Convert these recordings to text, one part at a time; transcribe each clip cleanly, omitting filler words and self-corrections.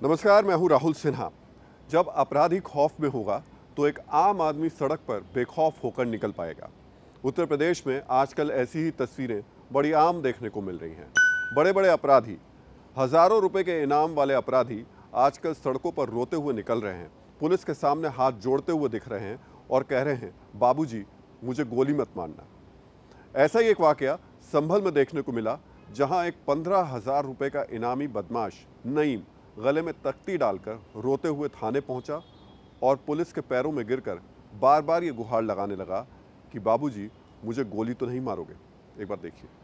नमस्कार, मैं हूं राहुल सिन्हा। जब अपराधी खौफ में होगा तो एक आम आदमी सड़क पर बेखौफ होकर निकल पाएगा। उत्तर प्रदेश में आजकल ऐसी ही तस्वीरें बड़ी आम देखने को मिल रही हैं। बड़े बड़े अपराधी, हजारों रुपए के इनाम वाले अपराधी आजकल सड़कों पर रोते हुए निकल रहे हैं, पुलिस के सामने हाथ जोड़ते हुए दिख रहे हैं और कह रहे हैं, बाबूजी मुझे गोली मत मारना। ऐसा ही एक वाकया संभल में देखने को मिला, जहां एक 15,000 रुपए का इनामी बदमाश नईम गले में तख्ती डालकर रोते हुए थाने पहुंचा और पुलिस के पैरों में गिरकर बार बार ये गुहार लगाने लगा कि बाबूजी मुझे गोली तो नहीं मारोगे। एक बार देखिए।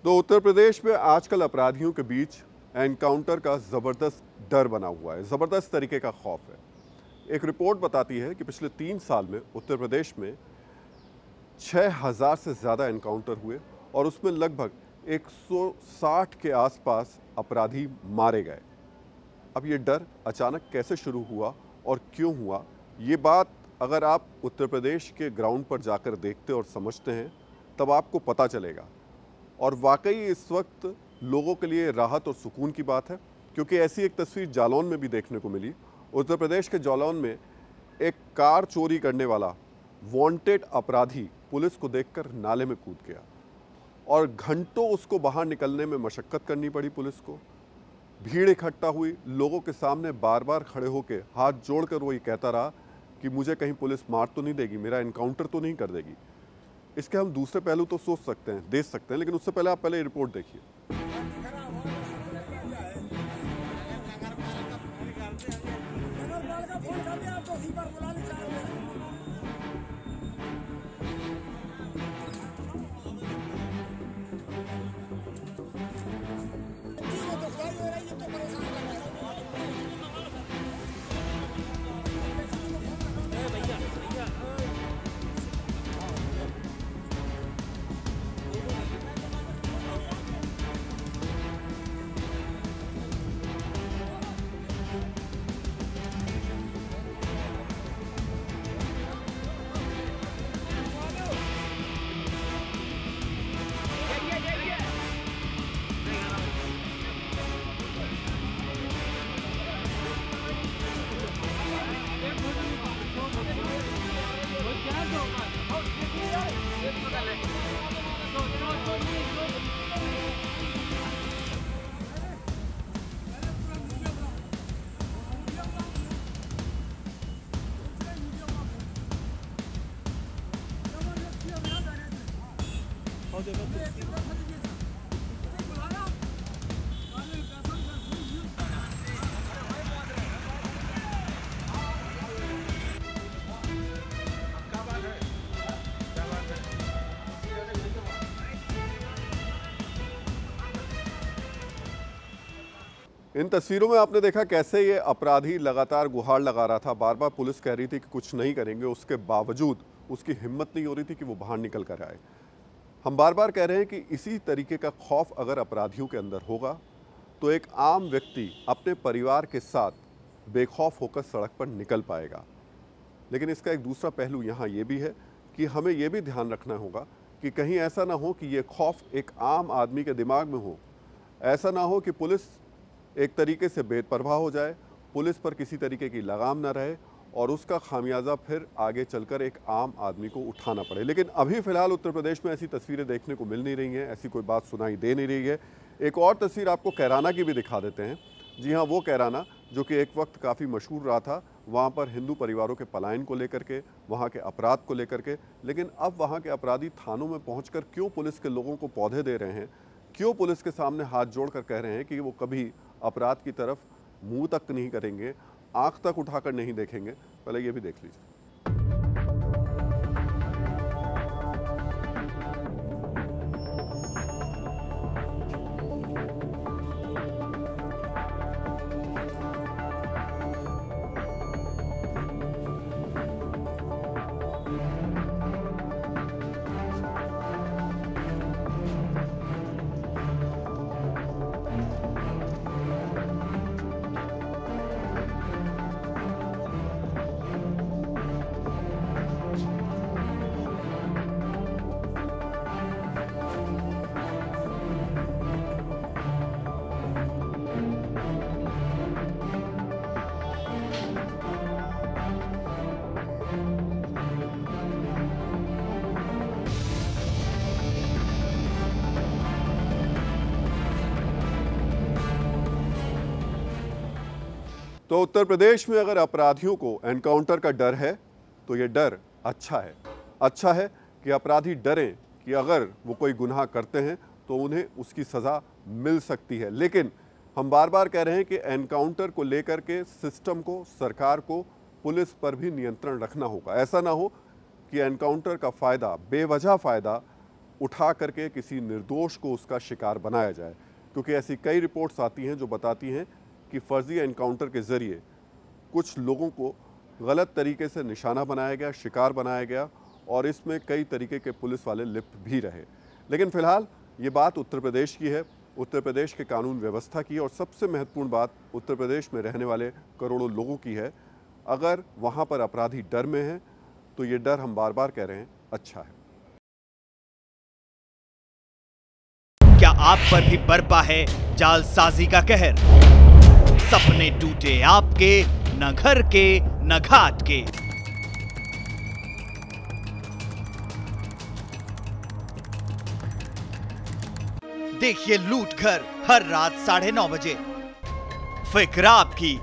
तो उत्तर प्रदेश में आजकल अपराधियों के बीच एनकाउंटर का ज़बरदस्त डर बना हुआ है, ज़बरदस्त तरीके का खौफ है। एक रिपोर्ट बताती है कि पिछले 3 साल में उत्तर प्रदेश में 6,000 से ज़्यादा एनकाउंटर हुए और उसमें लगभग 160 के आसपास अपराधी मारे गए। अब ये डर अचानक कैसे शुरू हुआ और क्यों हुआ, ये बात अगर आप उत्तर प्रदेश के ग्राउंड पर जाकर देखते और समझते हैं तब आपको पता चलेगा। और वाकई इस वक्त लोगों के लिए राहत और सुकून की बात है, क्योंकि ऐसी एक तस्वीर जालौन में भी देखने को मिली। उत्तर प्रदेश के जालौन में एक कार चोरी करने वाला वांटेड अपराधी पुलिस को देखकर नाले में कूद गया और घंटों उसको बाहर निकलने में मशक्कत करनी पड़ी पुलिस को। भीड़ इकट्ठा हुई, लोगों के सामने बार बार खड़े होकर हाथ जोड़कर वो ये कहता रहा कि मुझे कहीं पुलिस मार तो नहीं देगी, मेरा एनकाउंटर तो नहीं कर देगी। इसके हम दूसरे पहलू तो सोच सकते हैं, देख सकते हैं, लेकिन उससे पहले आप पहले रिपोर्ट देखिए। इन तस्वीरों में आपने देखा कैसे ये अपराधी लगातार गुहार लगा रहा था, बार बार पुलिस कह रही थी कि कुछ नहीं करेंगे, उसके बावजूद उसकी हिम्मत नहीं हो रही थी कि वो बाहर निकल कर आए। हम बार बार कह रहे हैं कि इसी तरीके का खौफ अगर अपराधियों के अंदर होगा तो एक आम व्यक्ति अपने परिवार के साथ बेखौफ होकर सड़क पर निकल पाएगा। लेकिन इसका एक दूसरा पहलू यहाँ ये भी है कि हमें ये भी ध्यान रखना होगा कि कहीं ऐसा ना हो कि ये खौफ एक आम आदमी के दिमाग में हो, ऐसा ना हो कि पुलिस एक तरीके से बेपरवाह हो जाए, पुलिस पर किसी तरीके की लगाम ना रहे और उसका खामियाजा फिर आगे चलकर एक आम आदमी को उठाना पड़े। लेकिन अभी फ़िलहाल उत्तर प्रदेश में ऐसी तस्वीरें देखने को मिल नहीं रही हैं, ऐसी कोई बात सुनाई दे नहीं रही है। एक और तस्वीर आपको कैराना की भी दिखा देते हैं। जी हाँ, वो कैराना जो कि एक वक्त काफ़ी मशहूर रहा था वहाँ पर हिंदू परिवारों के पलायन को लेकर के, वहाँ के अपराध को लेकर के। लेकिन अब वहाँ के अपराधी थानों में पहुंचकर क्यों पुलिस के लोगों को पौधे दे रहे हैं, क्यों पुलिस के सामने हाथ जोड़कर कह रहे हैं कि वो कभी अपराध की तरफ मुंह तक नहीं करेंगे, आंख तक उठाकर नहीं देखेंगे, पहले ये भी देख लीजिए। तो उत्तर प्रदेश में अगर अपराधियों को एनकाउंटर का डर है तो ये डर अच्छा है। अच्छा है कि अपराधी डरें कि अगर वो कोई गुनाह करते हैं तो उन्हें उसकी सज़ा मिल सकती है। लेकिन हम बार बार कह रहे हैं कि एनकाउंटर को लेकर के सिस्टम को, सरकार को, पुलिस पर भी नियंत्रण रखना होगा। ऐसा ना हो कि एनकाउंटर का फ़ायदा, बेवजह फ़ायदा उठा करके किसी निर्दोष को उसका शिकार बनाया जाए, क्योंकि ऐसी कई रिपोर्ट्स आती हैं जो बताती हैं कि फर्जी एनकाउंटर के ज़रिए कुछ लोगों को गलत तरीके से निशाना बनाया गया, शिकार बनाया गया, और इसमें कई तरीके के पुलिस वाले लिप्त भी रहे। लेकिन फ़िलहाल ये बात उत्तर प्रदेश की है, उत्तर प्रदेश के कानून व्यवस्था की, और सबसे महत्वपूर्ण बात उत्तर प्रदेश में रहने वाले करोड़ों लोगों की है। अगर वहाँ पर अपराधी डर में हैं तो ये डर, हम बार बार कह रहे हैं, अच्छा है। क्या आप पर भी बरपा है जालसाजी का कहर? सपने टूटे आपके, न घर के न घाट के। देखिए लूट घर हर रात 9:30 बजे। फिक्र आपकी,